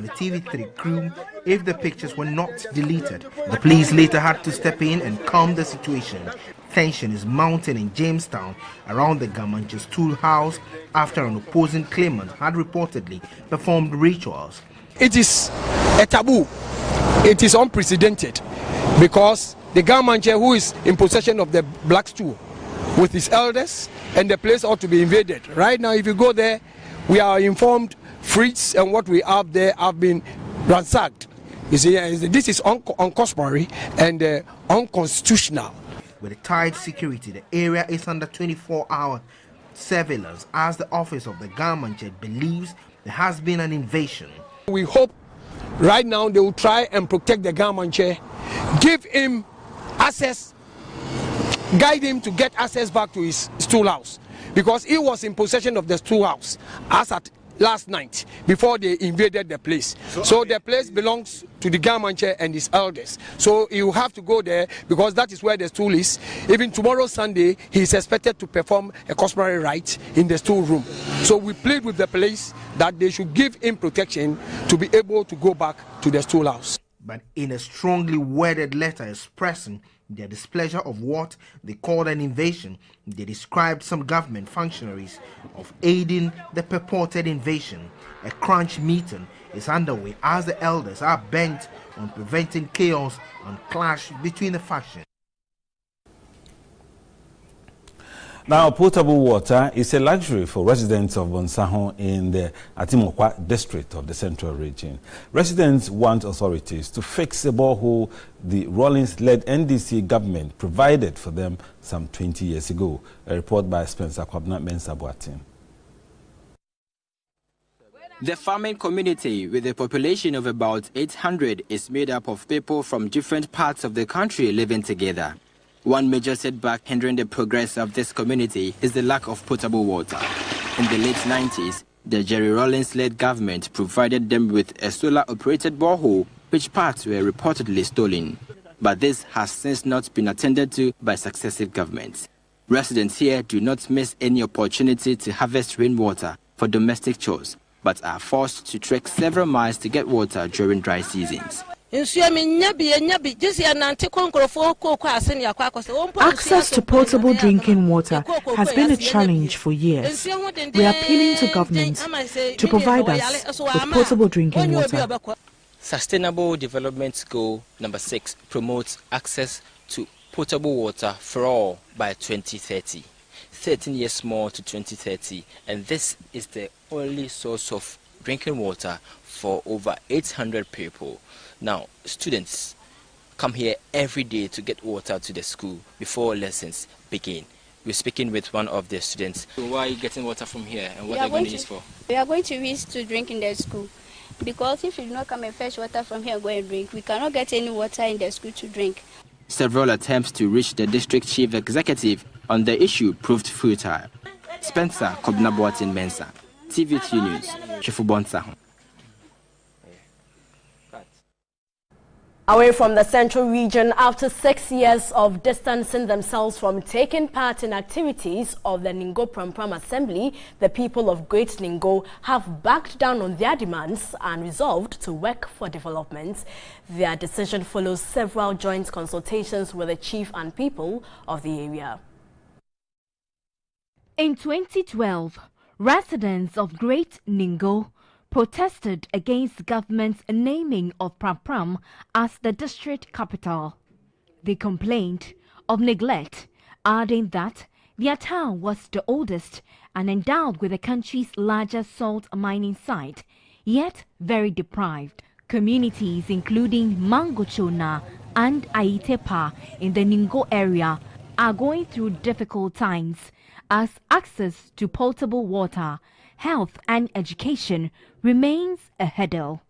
on the TV3 crew if the pictures were not deleted. The police later had to step in and calm the situation. Tension is mounting in Jamestown around the Gamanche's tool house after an opposing claimant had reportedly performed rituals. It is a taboo. It is unprecedented because the Gamanche, who is in possession of the black stool with his elders, and the place ought to be invaded. Right now, if you go there, we are informed fruits and what we have there have been ransacked. You see, this is uncustomary and unconstitutional. With tight security, the area is under 24-hour surveillance as the office of the Gamanche believes there has been an invasion. We hope right now they will try and protect the Gamanche, give him access, guide him to get access back to his stool house, because he was in possession of the stool house as at last night before they invaded the place. So the place belongs to the Gamanche and his elders. So you have to go there because that is where the stool is. Even tomorrow Sunday, he is expected to perform a customary rite in the stool room. So we plead with the police that they should give him protection to be able to go back to the stool house. But in a strongly worded letter expressing their displeasure of what they called an invasion, they described some government functionaries of aiding the purported invasion. A crunch meeting is underway as the elders are bent on preventing chaos and clash between the factions. Now, potable water is a luxury for residents of Bonsahon in the Atimokwa district of the Central Region. Residents want authorities to fix a borehole the Rawlings-led NDC government provided for them some 20 years ago. A report by Spencer Kwabna Mensah-Boatin. The farming community, with a population of about 800, is made up of people from different parts of the country living together. One major setback hindering the progress of this community is the lack of potable water. In the late 90s, the Jerry Rawlings-led government provided them with a solar-operated borehole, which parts were reportedly stolen. But this has since not been attended to by successive governments. Residents here do not miss any opportunity to harvest rainwater for domestic chores, but are forced to trek several miles to get water during dry seasons. Access to potable drinking water has been a challenge for years. We are appealing to government to provide us with potable drinking water. Sustainable Development Goal number 6 promotes access to potable water for all by 2030. 13 years more to 2030, and this is the only source of drinking water for over 800 people. Now, students come here every day to get water to the school before lessons begin. We're speaking with one of the students. So why are you getting water from here, and what are you going to use for? We are going to use to drink in the school, because if you do not come and fetch water from here and go and drink, we cannot get any water in the school to drink. Several attempts to reach the district chief executive on the issue proved futile. Spencer Kwabna Mensah, TV2 News, Chefubonsa. Away from the Central Region, after 6 years of distancing themselves from taking part in activities of the Ningo Pram Assembly, the people of Great Ningo have backed down on their demands and resolved to work for development. Their decision follows several joint consultations with the chief and people of the area. In 2012, residents of Great Ningo protested against the government's naming of Pram as the district capital. They complained of neglect, adding that their town was the oldest and endowed with the country's largest salt mining site, yet very deprived. Communities including Mangochona and Aitepa in the Ningo area are going through difficult times as access to potable water, health and education remains a hurdle.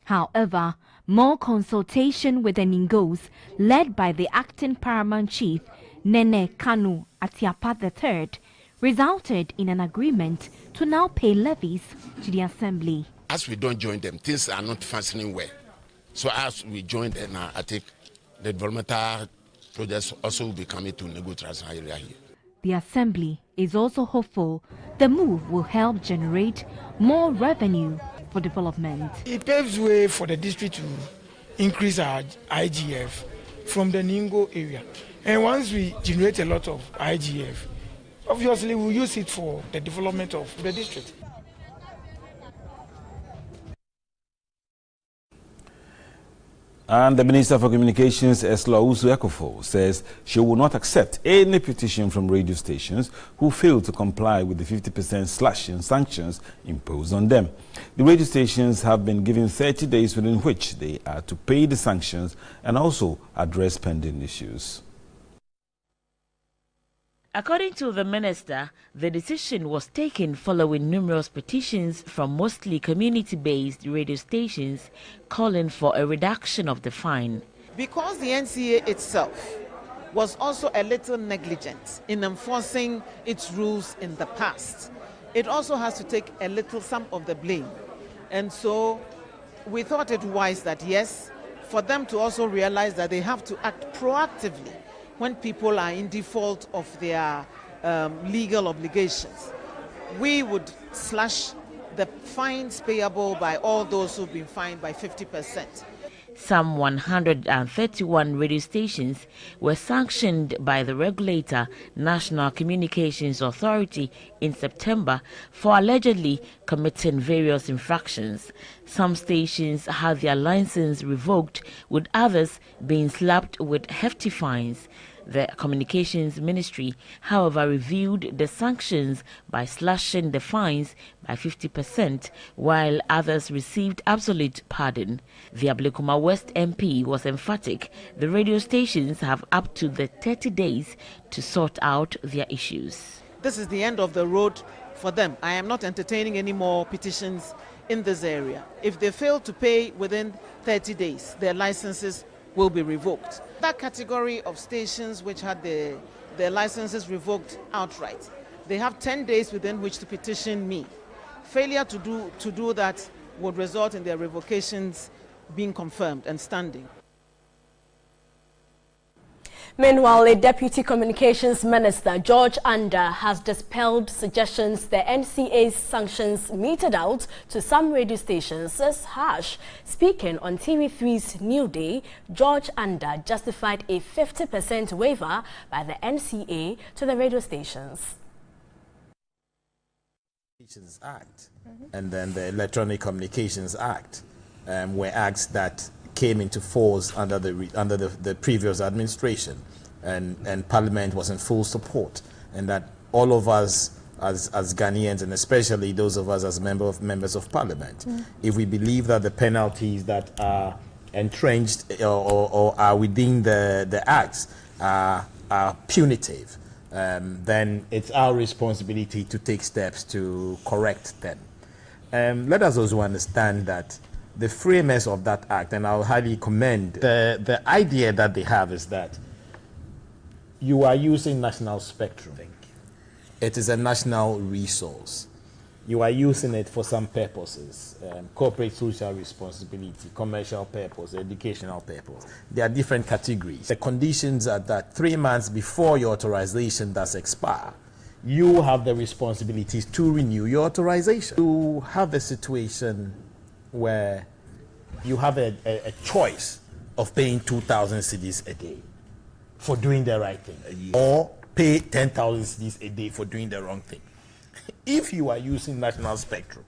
However, more consultation with the Ningos, led by the acting paramount chief, Nene Kanu Atiapa III, resulted in an agreement to now pay levies to the assembly. As we don't join them, things are not functioning well. So as we join them, I think the developmental projects also will be coming to Ningo area here. The assembly is also hopeful the move will help generate more revenue for development. It paves way for the district to increase our IGF from the Ningo area. And once we generate a lot of IGF, obviously we'll use it for the development of the district. And the Minister for Communications, Owusu, says she will not accept any petition from radio stations who fail to comply with the 50% slash in sanctions imposed on them. The radio stations have been given 30 days within which they are to pay the sanctions and also address pending issues. According to the minister, the decision was taken following numerous petitions from mostly community-based radio stations calling for a reduction of the fine. Because the NCAA itself was also a little negligent in enforcing its rules in the past, it also has to take a little some of the blame. And so we thought it wise that yes, for them to also realize that they have to act proactively when people are in default of their legal obligations. We would slash the fines payable by all those who've been fined by 50%. Some 131 radio stations were sanctioned by the regulator, National Communications Authority, in September for allegedly committing various infractions. Some stations had their license revoked, with others being slapped with hefty fines. The Communications Ministry, however, reviewed the sanctions by slashing the fines by 50%, while others received absolute pardon. The Ablekuma West MP was emphatic. The radio stations have up to the 30 days to sort out their issues. This is the end of the road for them. I am not entertaining any more petitions in this area. If they fail to pay within 30 days, their licenses will be revoked. That category of stations which had their licenses revoked outright, they have 10 days within which to petition me. Failure to do that would result in their revocations being confirmed and standing. Meanwhile, a Deputy Communications Minister, George Anda, has dispelled suggestions the NCA's sanctions meted out to some radio stations as harsh. Speaking on TV3's New Day, George Anda justified a 50% waiver by the NCA to the radio stations. Act and then the Electronic Communications Act were acts that came into force under the previous administration, and Parliament was in full support, and that all of us as Ghanaians, and especially those of us as members of Parliament, if we believe that the penalties that are entrenched or are within the acts are punitive, then it's our responsibility to take steps to correct them. Let us also understand that the framers of that act, and I'll highly commend the idea that they have, is that you are using national spectrum. It is a national resource. You are using it for some purposes, corporate social responsibility, commercial purpose, educational purpose. There are different categories. The conditions are that 3 months before your authorization does expire, you have the responsibilities to renew your authorization. You have a situation where you have a choice of paying 2,000 cedis a day for doing the right thing, or pay 10,000 cedis a day for doing the wrong thing. If you are using national spectrum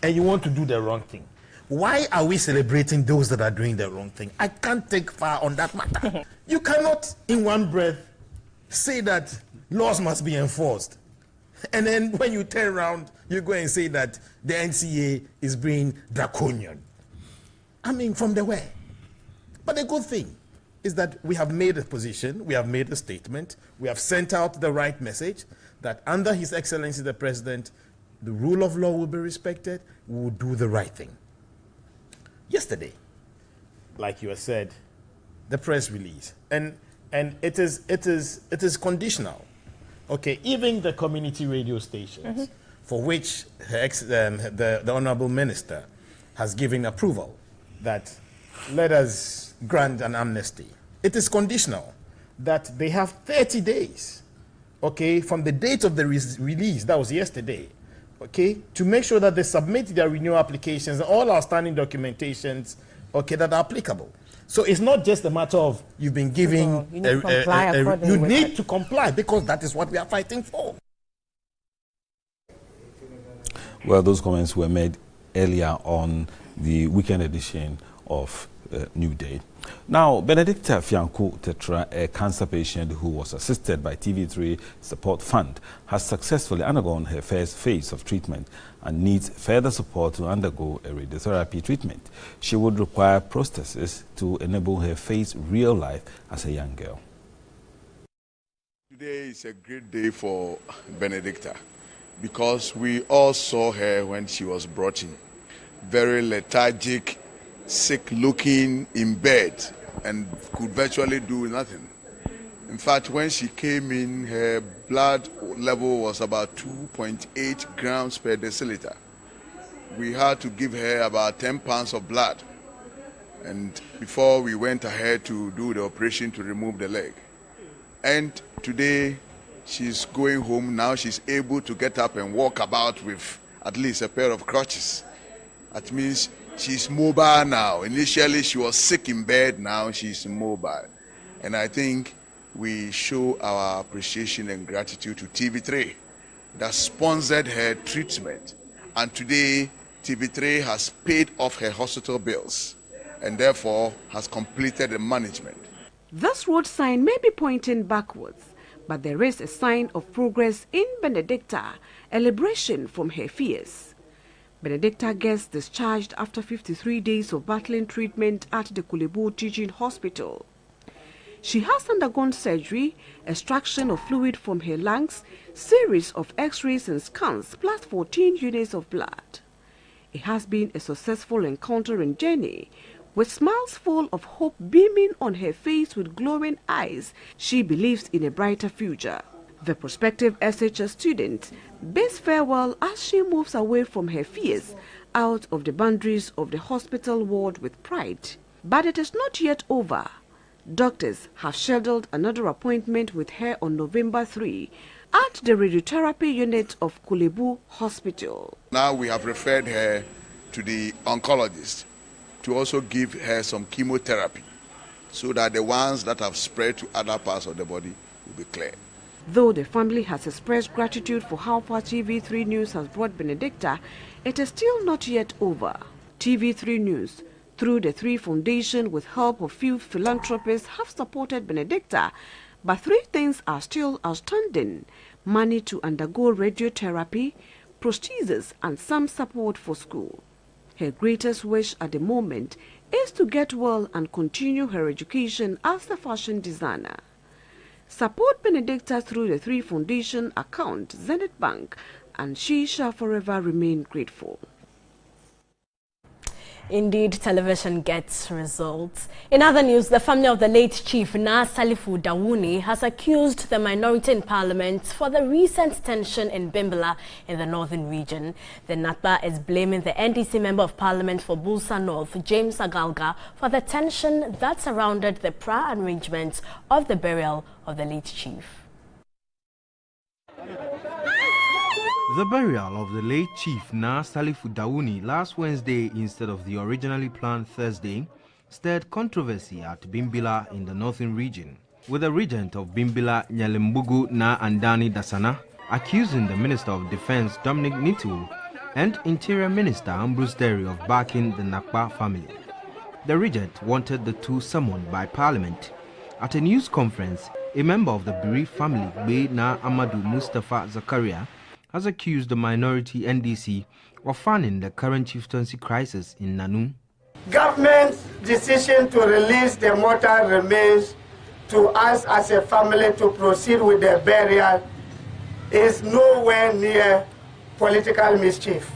and you want to do the wrong thing, why are we celebrating those that are doing the wrong thing? I can't take far on that matter. You cannot in one breath say that laws must be enforced, and then when you turn around, you go and say that the NCA is being draconian. I mean, from the where? But the good thing is that we have made a position, we have made a statement, we have sent out the right message that under His Excellency the President, the rule of law will be respected, we will do the right thing. Yesterday, like you have said, the press release, and it is conditional. Okay, even the community radio stations, for which the Honorable Minister has given approval that let us grant an amnesty. It is conditional that they have 30 days, okay, from the date of the release, that was yesterday, okay, to make sure that they submit their renewal applications and all outstanding documentations, okay, that are applicable. So it's not just a matter of you've been giving, you need to comply because that is what we are fighting for. Well, those comments were made earlier on the weekend edition of New Day. Now, Benedicta Fianco Tetra, a cancer patient who was assisted by TV3 Support Fund, has successfully undergone her first phase of treatment and needs further support to undergo a radiotherapy treatment. She would require prosthesis to enable her face real life as a young girl. Today is a great day for Benedicta because we all saw her when she was brought in. Very lethargic, sick looking in bed and could virtually do nothing. In fact, when she came in, her blood level was about 2.8 grams per deciliter. We had to give her about 10 pounds of blood, and before we went ahead to do the operation to remove the leg. And today she's going home. Now she's able to get up and walk about with at least a pair of crutches. That means she's mobile now. Initially, she was sick in bed. Now she's mobile. And I think we show our appreciation and gratitude to TV3 that sponsored her treatment. And today, TV3 has paid off her hospital bills and therefore has completed the management. This road sign may be pointing backwards, but there is a sign of progress in Benedicta, a liberation from her fears. Benedicta gets discharged after 53 days of battling treatment at the Kulebo Teaching Hospital. She has undergone surgery, extraction of fluid from her lungs, series of x-rays and scans, plus 14 units of blood. It has been a successful encounter and journey, with smiles full of hope beaming on her face with glowing eyes. She believes in a brighter future. The prospective SHS student bids farewell as she moves away from her fears out of the boundaries of the hospital ward with pride. But it is not yet over. Doctors have scheduled another appointment with her on November 3 at the radiotherapy unit of Kulebu Hospital. Now we have referred her to the oncologist to also give her some chemotherapy so that the ones that have spread to other parts of the body will be cleared. Though the family has expressed gratitude for how far TV3 News has brought Benedicta, it is still not yet over. TV3 News, through the 3 Foundation with help of few philanthropists, have supported Benedicta, but 3 things are still outstanding: money to undergo radiotherapy, prosthesis, and some support for school. Her greatest wish at the moment is to get well and continue her education as a fashion designer. Support Benedicta through the 3 Foundation account, Zenith Bank, and she shall forever remain grateful. Indeed, television gets results. In other news, the family of the late Chief Nathalie Fooda has accused the minority in Parliament for the recent tension in Bimbilla in the northern region. The Natba is blaming the NDC Member of Parliament for Bulsa North, James Agalga, for the tension that surrounded the prior arrangements of the burial of the late Chief. The burial of the late Chief Nathalie Fooda last Wednesday instead of the originally planned Thursday stirred controversy at Bimbilla in the northern region, with the regent of Bimbilla, Nyalembugu Na Andani Dasana, accusing the Minister of Defense Dominic Nitu and Interior Minister Ambrose Derry of backing the Nakpa family. The regent wanted the two summoned by Parliament. At a news conference, a member of the bereaved family, Be Na Amadou Mustafa Zakaria, has accused the minority NDC of fanning the current chieftaincy crisis in Nanu. Government's decision to release the mortal remains to us as a family to proceed with the burial is nowhere near political mischief.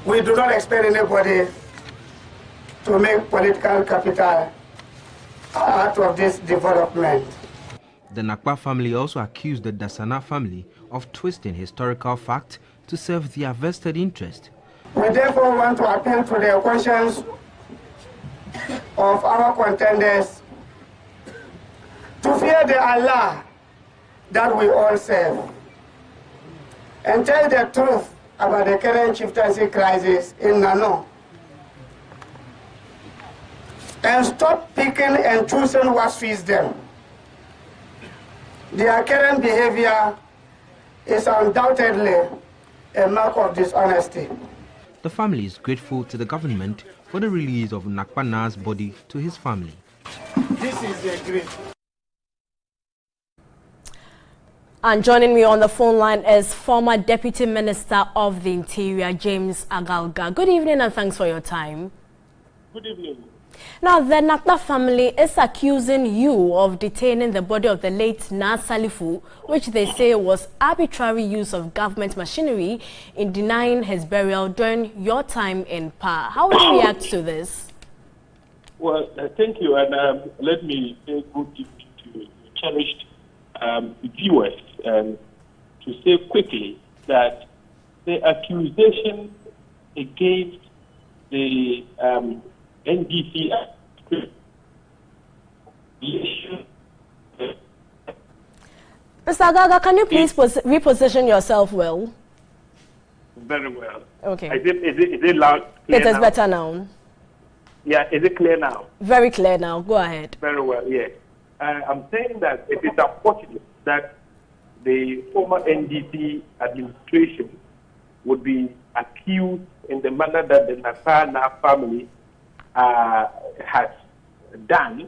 We do not expect anybody to make political capital out of this development. The Nakpa family also accused the Dasana family of twisting historical fact to serve their vested interest. We therefore want to appeal to the conscience of our contenders to fear the Allah that we all serve and tell the truth about the current chieftaincy crisis in Nano. And stop picking and choosing what suits them. Their current behavior is undoubtedly a mark of dishonesty. The family is grateful to the government for the release of Nakpana's body to his family. This is a great. And joining me on the phone line is former Deputy Minister of the Interior, James Agalga. Good evening and thanks for your time. Good evening. Now, the Nakpa family is accusing you of detaining the body of the late Nathalie Fooda, which they say was arbitrary use of government machinery in denying his burial during your time in power. How would you react to this? Well, thank you, and let me say good evening to cherished viewers, and to say quickly that the accusation against the NDC Mr. Agaga, can you please reposition yourself well? Very well. Okay. Is it loud? It is better now. Yeah, is it clear now? Very clear now. Go ahead. Very well, yes. I'm saying that it is unfortunate that the former NDC administration would be accused in the manner that the Natana family has done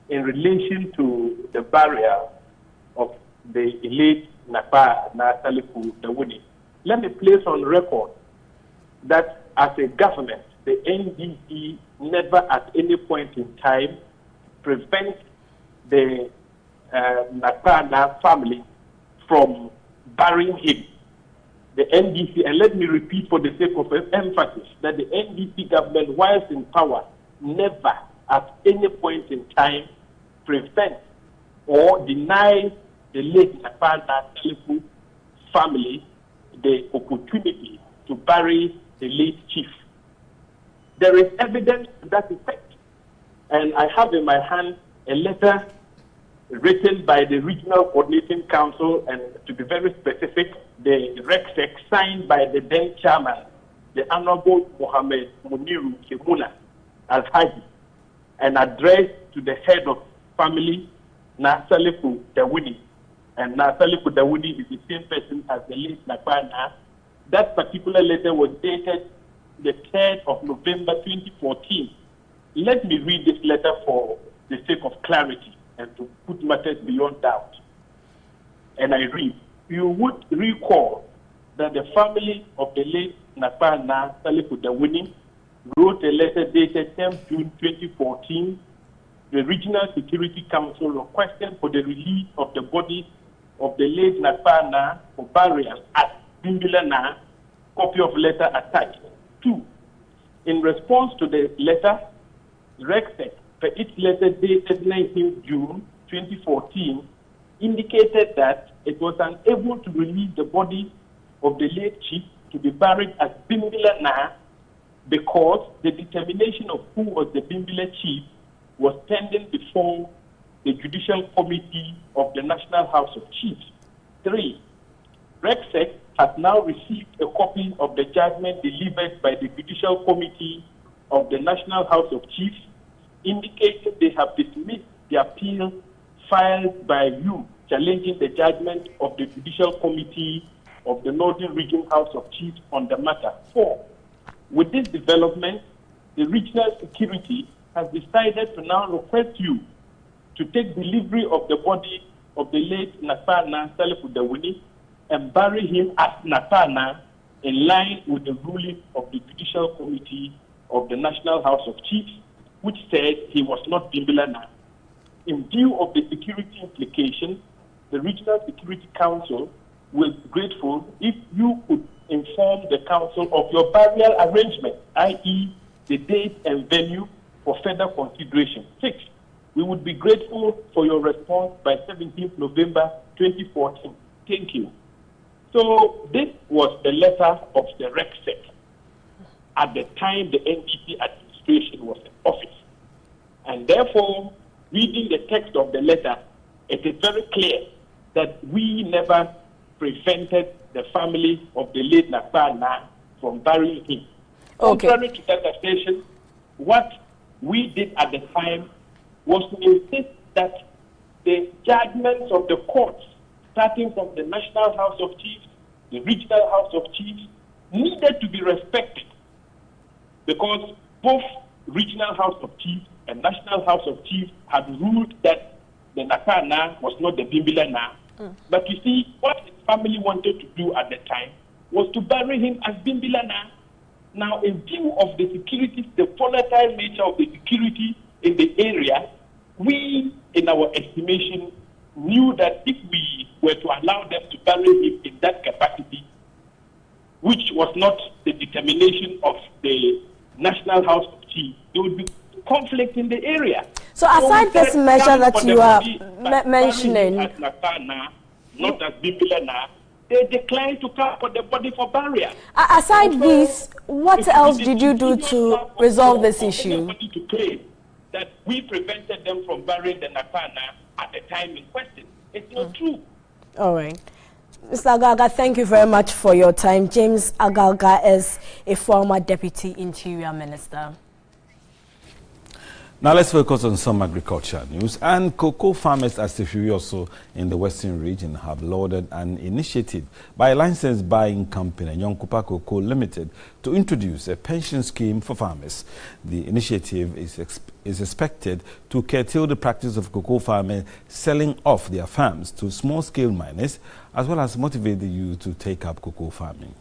in relation to the burial of the late Nathalie Fooda. Let me place on record that as a government, the NDC never at any point in time prevents the Natana family from burying him. The NDC, and let me repeat for the sake of emphasis, that the NDC government, whilst in power, never at any point in time prevents or denies the late Nathalie Fooda family the opportunity to bury the late chief. There is evidence to that effect. And I have in my hand a letter written by the Regional Coordinating Council, and to be very specific, the RECSEC, signed by the then chairman, the Honorable Mohammed Muniru Kimuna Al-Haji, and addressed to the head of family, Nathalie Fooda. And Nathalie Fooda is the same person as the late Nakpana. That particular letter was dated the 3rd of November 2014. Let me read this letter for the sake of clarity and to put matters beyond doubt. And I read, you would recall that the family of the late Nakpana Fooda wrote a letter dated 10th June 2014. The Regional Security Council requested for the release of the body of the late Nakpana for burial at Bimbilana, copy of letter attached. 2. In response to the letter, RECSEC, for its letter dated 19th June 2014, indicated that it was unable to release the body of the late chief to be buried at Bimbilana because the determination of who was the Bimbila chief was pending before the Judicial Committee of the National House of Chiefs. 3. RECSEC has now received a copy of the judgment delivered by the Judicial Committee of the National House of Chiefs, indicating they have dismissed the appeal filed by you challenging the judgment of the Judicial Committee of the Northern Region House of Chiefs on the matter. 4. With this development, the Regional Security has decided to now request you to take delivery of the body of the late Natana Fooda and bury him at Natana in line with the ruling of the Judicial Committee of the National House of Chiefs, which said he was not Bimbilana. In view of the security implications, the Regional Security Council will be grateful if you could inform the Council of your burial arrangement, i.e. the date and venue for further consideration. 6. We would be grateful for your response by 17th November 2014. Thank you. So this was the letter of the RECSEC at the time the NDC administration was in office. And therefore, reading the text of the letter, it is very clear that we never prevented the family of the late Nathalie from burying him. Okay. Contrary to that assertion, what we did at the time was to insist that the judgments of the courts, starting from the National House of Chiefs, the Regional House of Chiefs, needed to be respected, because both Regional House of Chiefs and National House of Chiefs had ruled that the Nathalie was not the Bimbila Na. But you see, what his family wanted to do at the time was to bury him as Bimbila Na. Now, in view of the security, the volatile nature of the security in the area, we, in our estimation, knew that if we were to allow them to bury him in that capacity, which was not the determination of the National House of Chiefs, there would be conflict in the area. So aside this measure that you are mentioning, as Nathalie, not as Bimbila, they declined to come for the body for burial. Aside this, what else did you do to resolve this issue? To claim that we prevented them from burying the Nathalie at the time in question. It's not true. All right. Mr. Agalga, thank you very much for your time. James Agalga is a former Deputy Interior Minister. Now let's focus on some agriculture news. And cocoa farmers at Sefirioso in the Western region have lauded an initiative by a licensed buying company, Yonkupa Cocoa Limited, to introduce a pension scheme for farmers. The initiative is expected to curtail the practice of cocoa farmers selling off their farms to small-scale miners, as well as motivate the youth to take up cocoa farming.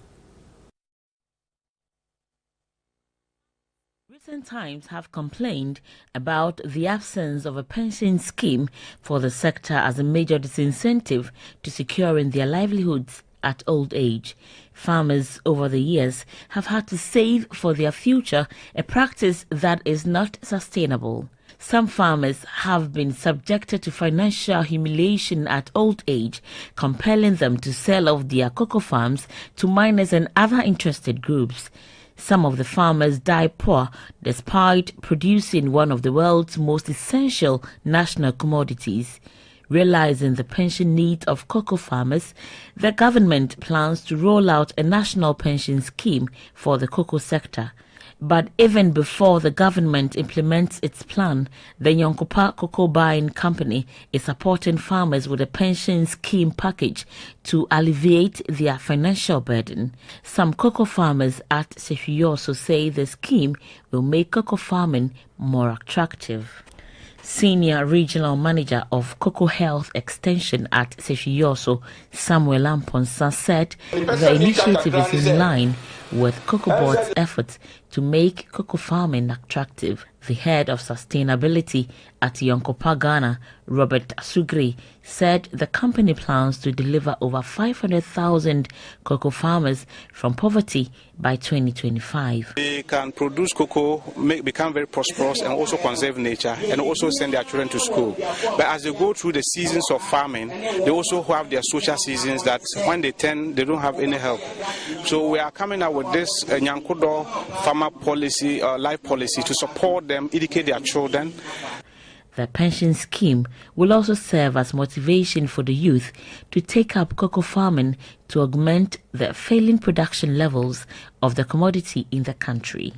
Recent times have complained about the absence of a pension scheme for the sector as a major disincentive to securing their livelihoods at old age. Farmers over the years have had to save for their future, a practice that is not sustainable. Some farmers have been subjected to financial humiliation at old age, compelling them to sell off their cocoa farms to miners and other interested groups. Some of the farmers die poor despite producing one of the world's most essential national commodities. Realizing the pension needs of cocoa farmers, the government plans to roll out a national pension scheme for the cocoa sector. But even before the government implements its plan, the Yonkupa Cocoa Buying Company is supporting farmers with a pension scheme package to alleviate their financial burden. Some cocoa farmers at Sefirioso say the scheme will make cocoa farming more attractive. Senior Regional Manager of Cocoa Health Extension at Sefirioso, Samuel Amponsa, said the initiative is in line with Cocoa Board's efforts to make cocoa farming attractive. The head of sustainability at Yonkupa Ghana, Robert Asugri, said the company plans to deliver over 500,000 cocoa farmers from poverty by 2025. They can produce cocoa, become very prosperous, and also conserve nature, and also send their children to school. But as they go through the seasons of farming, they also have their social seasons that when they turn, they don't have any help. So we are coming out with this Nyankodo farmer policy, life policy, to support them, educate their children. The pension scheme will also serve as motivation for the youth to take up cocoa farming to augment the failing production levels of the commodity in the country.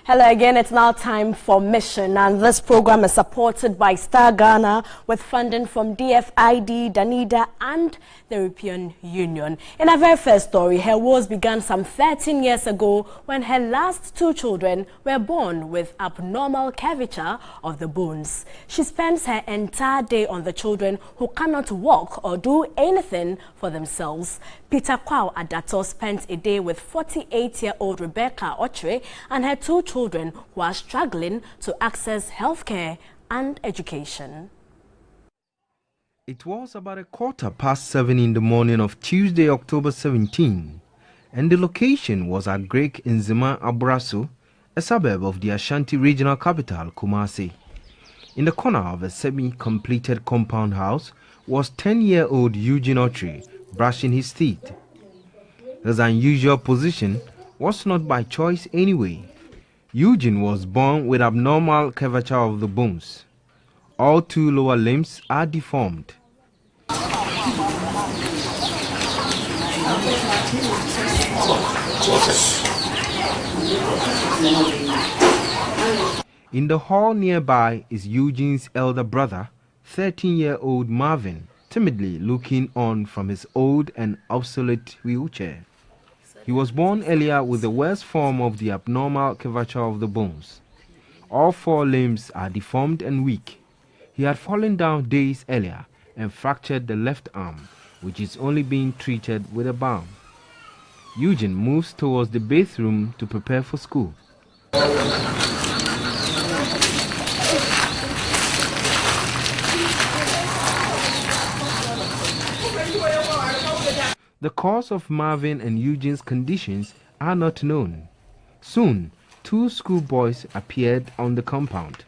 Hello again, it's now time for Mission, and this program is supported by Star Ghana with funding from DFID, Danida and the European Union. In her very first story, her woes began some 13 years ago when her last two children were born with abnormal curvature of the bones. She spends her entire day on the children who cannot walk or do anything for themselves. Peter Kwao Adato spent a day with 48-year-old Rebecca Ochre and her two children who are struggling to access healthcare and education. It was about 7:15 in the morning of Tuesday, October 17, and the location was at Greek Nzima Abrasu, a suburb of the Ashanti regional capital, Kumasi. In the corner of a semi-completed compound house was 10-year-old Eugene Otri brushing his teeth. His unusual position was not by choice anyway. Eugene was born with abnormal curvature of the bones. All 2 lower limbs are deformed. In the hall nearby is Eugene's elder brother, 13-year-old Marvin, timidly looking on from his old and obsolete wheelchair. He was born earlier with the worst form of the abnormal curvature of the bones. All 4 limbs are deformed and weak. He had fallen down days earlier and fractured the left arm, which is only being treated with a balm. Eugene moves towards the bathroom to prepare for school. The cause of Marvin and Eugene's conditions are not known. Soon, 2 schoolboys appeared on the compound.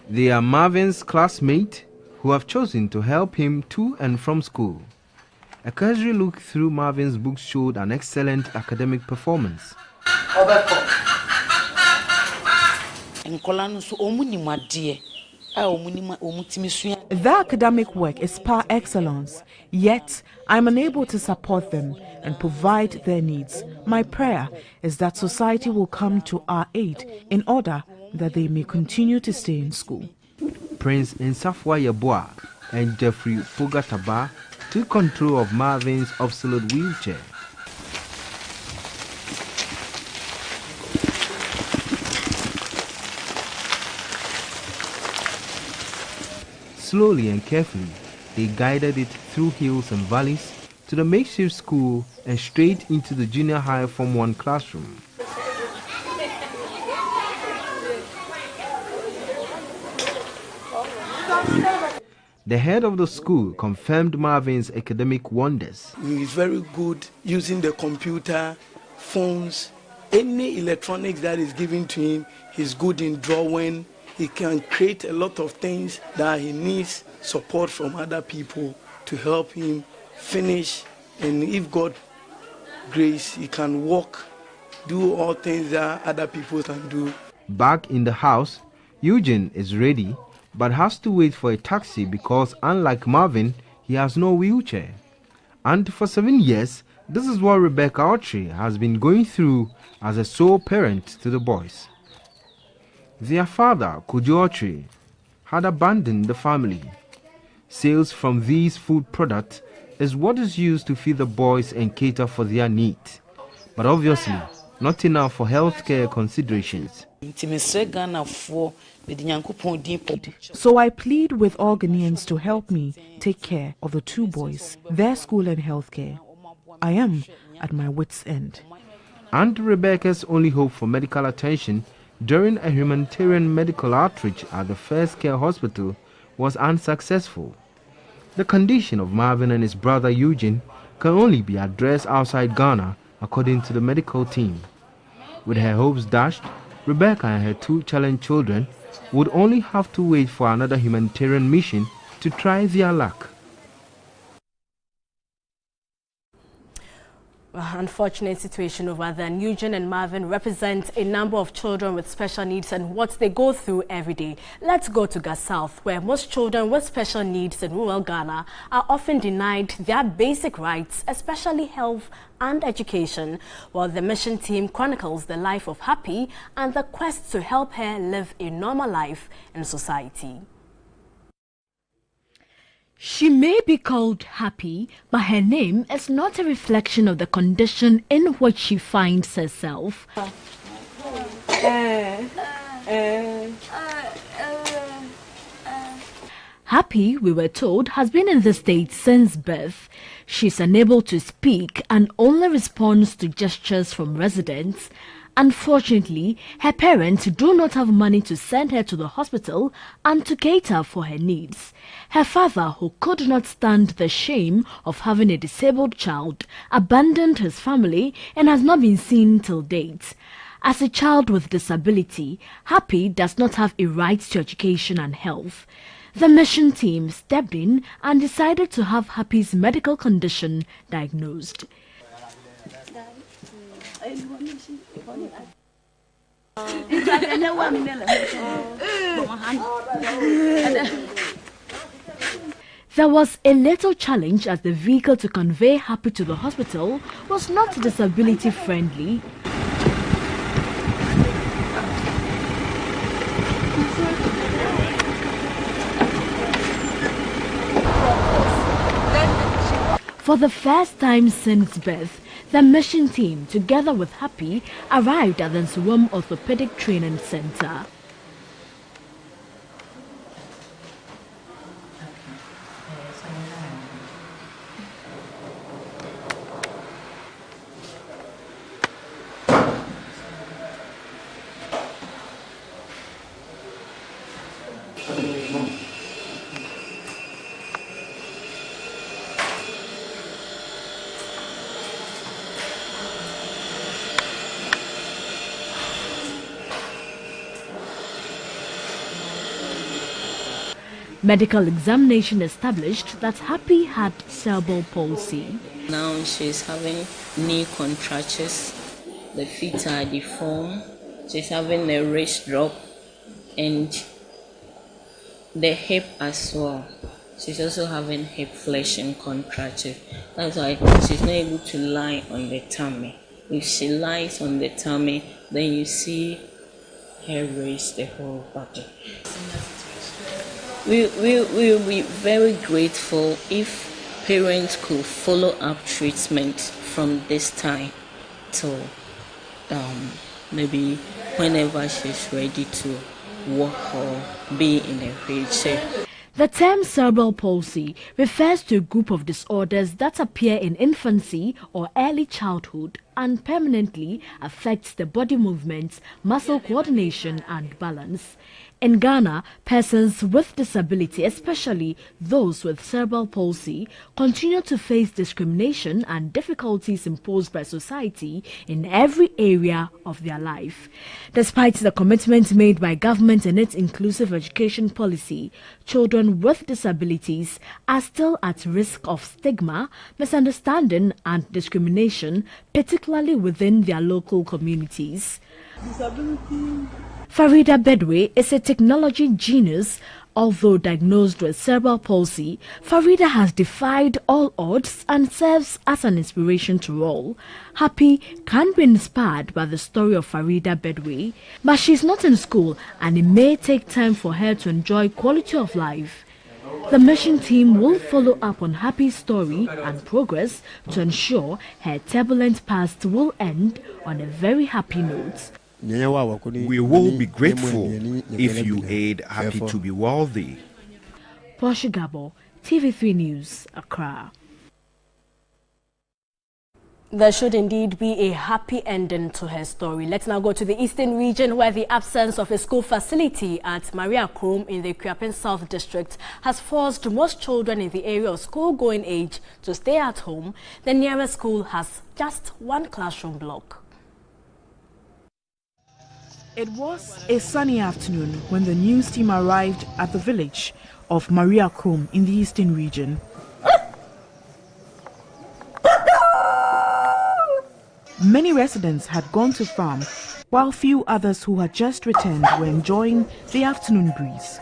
They are Marvin's classmates who have chosen to help him to and from school. A cursory look through Marvin's books showed an excellent academic performance. The academic work is par excellence, yet I am unable to support them and provide their needs. My prayer is that society will come to our aid in order that they may continue to stay in school. Prince Nsafwa Yeboah and Jeffrey Fogataba took control of Marvin's obsolete wheelchair. Slowly and carefully, they guided it through hills and valleys to the makeshift school and straight into the junior high Form 1 classroom. The head of the school confirmed Marvin's academic wonders. He is very good using the computer, phones, any electronics that is given to him. He's good in drawing. He can create a lot of things that he needs support from other people to help him finish. And if God grace, he can walk, do all things that other people can do. Back in the house, Eugene is ready but has to wait for a taxi because unlike Marvin, he has no wheelchair. And for 7 years, this is what Rebecca Otri has been going through as a sole parent to the boys. Their father, Kojo Otri, had abandoned the family. Sales from these food products is what is used to feed the boys and cater for their needs, but obviously not enough for healthcare considerations. So I plead with all Ghanaians to help me take care of the 2 boys, their school and healthcare. I am at my wit's end. Aunt Rebecca's only hope for medical attention during a humanitarian medical outreach at the First Care Hospital was unsuccessful. The condition of Marvin and his brother Eugene can only be addressed outside Ghana, according to the medical team. With her hopes dashed, Rebecca and her 2 challenged children would only have to wait for another humanitarian mission to try their luck. Unfortunate situation over there. Eugene and Marvin represent a number of children with special needs and what they go through every day. Let's go to Gas South, where most children with special needs in rural Ghana are often denied their basic rights, especially health and education, while the mission team chronicles the life of Happy and the quest to help her live a normal life in society. She may be called Happy, but her name is not a reflection of the condition in which she finds herself. Happy, we were told, has been in the States since birth. She's unable to speak and only responds to gestures from residents. Unfortunately, her parents do not have money to send her to the hospital and to cater for her needs. Her father, who could not stand the shame of having a disabled child, abandoned his family and has not been seen till date. As a child with disability, Happy does not have a right to education and health. The mission team stepped in and decided to have Happy's medical condition diagnosed. There was a little challenge as the vehicle to convey Happy to the hospital was not disability friendly. For the first time since birth, the mission team, together with Happy, arrived at the Nsuwam Orthopedic Training Center. Medical examination established that Happy had cerebral palsy. Now she's having knee contractures, the feet are deformed, she's having a wrist drop and the hip as well. She's also having hip flexion contracture. That's why she's not able to lie on the tummy. If she lies on the tummy, then you see her raise the whole body. We will be very grateful if parents could follow up treatment from this time till maybe whenever she's ready to walk or be in a wheelchair. The term cerebral palsy refers to a group of disorders that appear in infancy or early childhood and permanently affects the body movements, muscle coordination and balance. In Ghana, persons with disability, especially those with cerebral palsy, continue to face discrimination and difficulties imposed by society in every area of their life. Despite the commitment made by government in its inclusive education policy, children with disabilities are still at risk of stigma, misunderstanding and discrimination, particularly within their local communities. Farida Bedwe is a technology genius. Although diagnosed with cerebral palsy, Farida has defied all odds and serves as an inspiration to all. Happy can be inspired by the story of Farida Bedwe, but she's not in school and it may take time for her to enjoy quality of life. The mission team will follow up on Happy's story and progress to ensure her turbulent past will end on a very happy note. We will be grateful if you aid Happy to be wealthy. Portia Gabo, TV3 News, Accra. There should indeed be a happy ending to her story. Let's now go to the Eastern region, where the absence of a school facility at Maria Krom in the Kuapin South District has forced most children in the area of school-going age to stay at home. The nearest school has just one classroom block. It was a sunny afternoon when the news team arrived at the village of Maria Krom in the Eastern region. Many residents had gone to farm, while few others who had just returned were enjoying the afternoon breeze.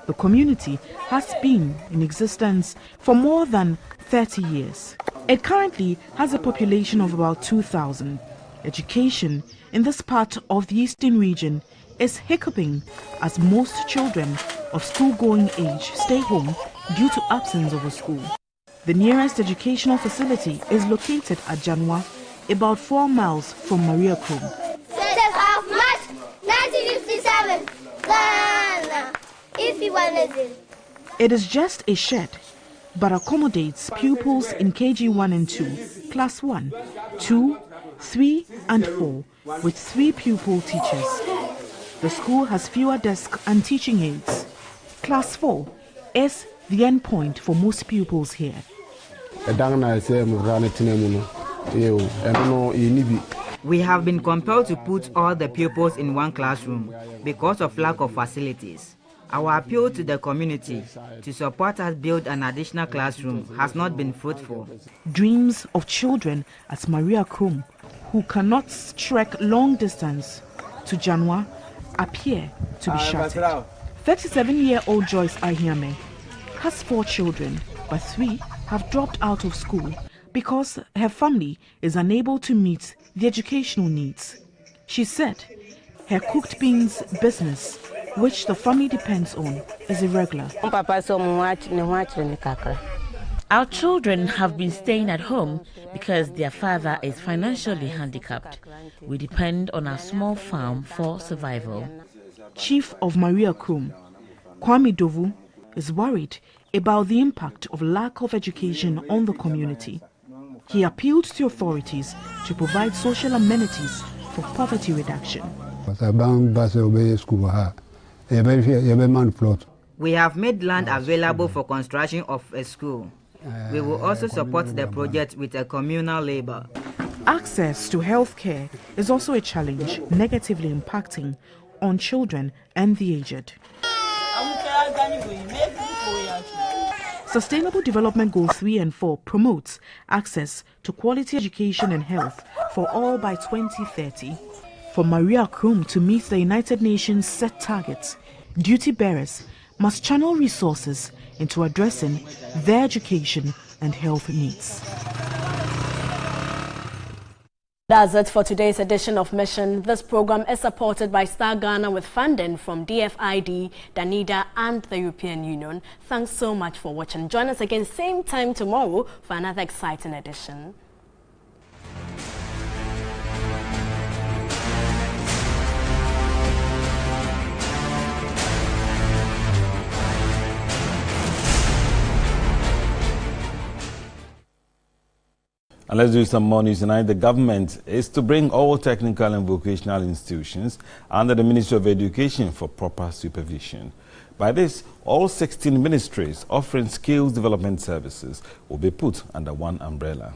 The community has been in existence for more than 30 years. It currently has a population of about 2,000. Education in this part of the Eastern region is hiccuping as most children of school-going age stay home due to absence of a school. The nearest educational facility is located at Janwa, about 4 miles from Maria Krom. 6th of March, 1957, Ghana. If you want it. It is just a shed, but accommodates pupils in KG 1 and 2, Class 1, 2, 3 and 4, with 3 pupil teachers. The school has fewer desks and teaching aids. Class 4 is the end point for most pupils here. We have been compelled to put all the pupils in one classroom because of lack of facilities. Our appeal to the community to support us build an additional classroom has not been fruitful. Dreams of children at Maria Krum who cannot trek long distance to Janwa appear to be shattered. 37-year-old Joyce Ahiame has 4 children, but 3 have dropped out of school because her family is unable to meet the educational needs. She said her cooked beans business, which the family depends on, is irregular. Our children have been staying at home because their father is financially handicapped. We depend on our small farm for survival. Chief of Maria Krum, Kwame Dovu, is worried about the impact of lack of education on the community. He appealed to authorities to provide social amenities for poverty reduction. We have made land available for construction of a school. We will also support the project with a communal labor. Access to health care is also a challenge, negatively impacting on children and the aged. Sustainable Development Goal 3 and 4 promotes access to quality education and health for all by 2030. For Maria Krum to meet the United Nations set targets, duty bearers must channel resources into addressing their education and health needs. That's it for today's edition of Mission. This program is supported by Star Ghana with funding from DFID, Danida and the European Union. Thanks so much for watching. Join us again same time tomorrow for another exciting edition. And let's do some more news tonight. The government is to bring all technical and vocational institutions under the Ministry of Education for proper supervision. By this, all 16 ministries offering skills development services will be put under one umbrella.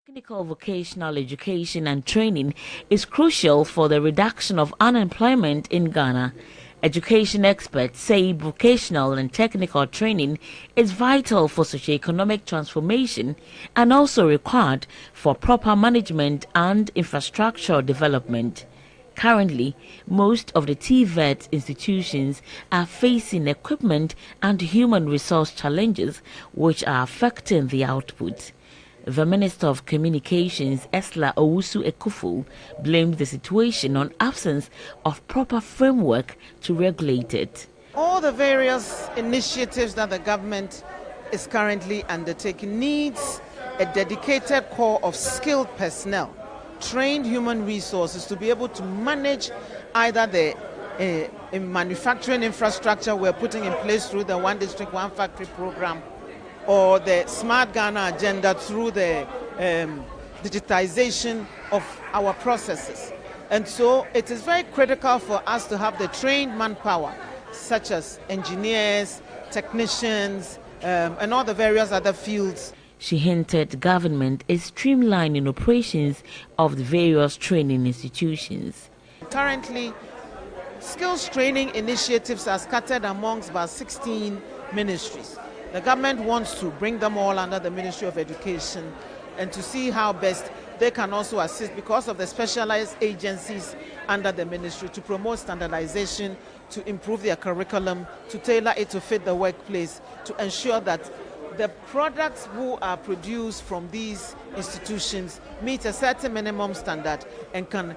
Technical vocational education and training is crucial for the reduction of unemployment in Ghana. Education experts say vocational and technical training is vital for socio-economic transformation and also required for proper management and infrastructure development. Currently, most of the TVET institutions are facing equipment and human resource challenges which are affecting the output. The Minister of Communications, Owusu Ekufu, blamed the situation on absence of proper framework to regulate it. All the various initiatives that the government is currently undertaking needs a dedicated core of skilled personnel, trained human resources to be able to manage either the manufacturing infrastructure we're putting in place through the One District, One Factory program, or the Smart Ghana agenda through the digitization of our processes. And so it is very critical for us to have the trained manpower, such as engineers, technicians, and all the various other fields. She hinted government is streamlining operations of the various training institutions. Currently, skills training initiatives are scattered amongst about 16 ministries. The government wants to bring them all under the Ministry of Education and to see how best they can also assist because of the specialized agencies under the ministry to promote standardization, to improve their curriculum, to tailor it to fit the workplace, to ensure that the products who are produced from these institutions meet a certain minimum standard and can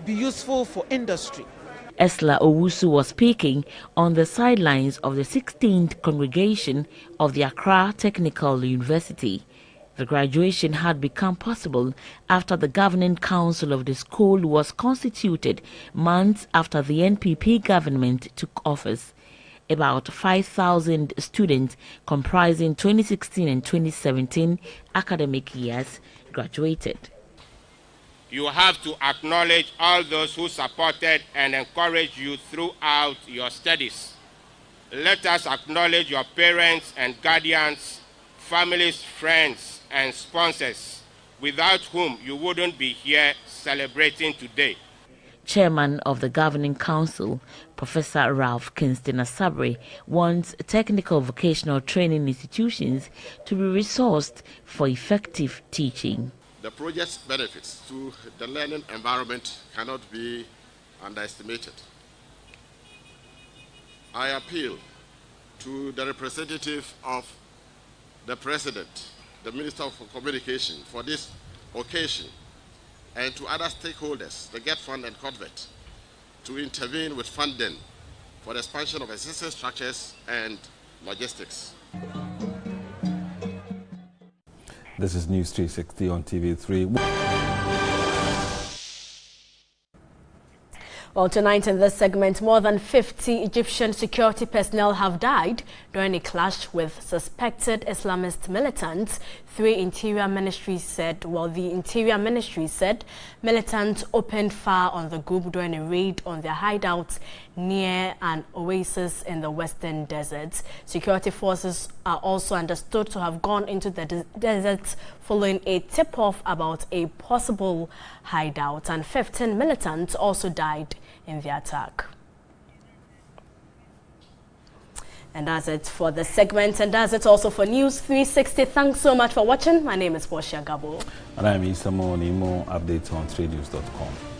be useful for industry. Owusu was speaking on the sidelines of the 16th congregation of the Accra Technical University. The graduation had become possible after the governing council of the school was constituted months after the NPP government took office. About 5,000 students comprising 2016 and 2017 academic years graduated. You have to acknowledge all those who supported and encouraged you throughout your studies. Let us acknowledge your parents and guardians families, friends, and sponsors, without whom you wouldn't be here celebrating today. Chairman of the Governing Council, Professor Ralph Kingston Asabre, wants technical vocational training institutions to be resourced for effective teaching. The project's benefits to the learning environment cannot be underestimated. I appeal to the representative of the President, the Minister of Communication, for this occasion, and to other stakeholders, the GET Fund and CODVET, to intervene with funding for the expansion of existing structures and logistics. This is News 360 on TV3. Well, tonight in this segment, more than 50 Egyptian security personnel have died during a clash with suspected Islamist militants. The Interior Ministry said militants opened fire on the group during a raid on their hideouts near an oasis in the western desert. Security forces are also understood to have gone into the desert following a tip-off about a possible hideout, and 15 militants also died in the attack. And that's it for the segment, and that's it also for News 360. Thanks so much for watching. My name is Portia Gabo. And I'm Isa Mo. More updates on tradenews.com.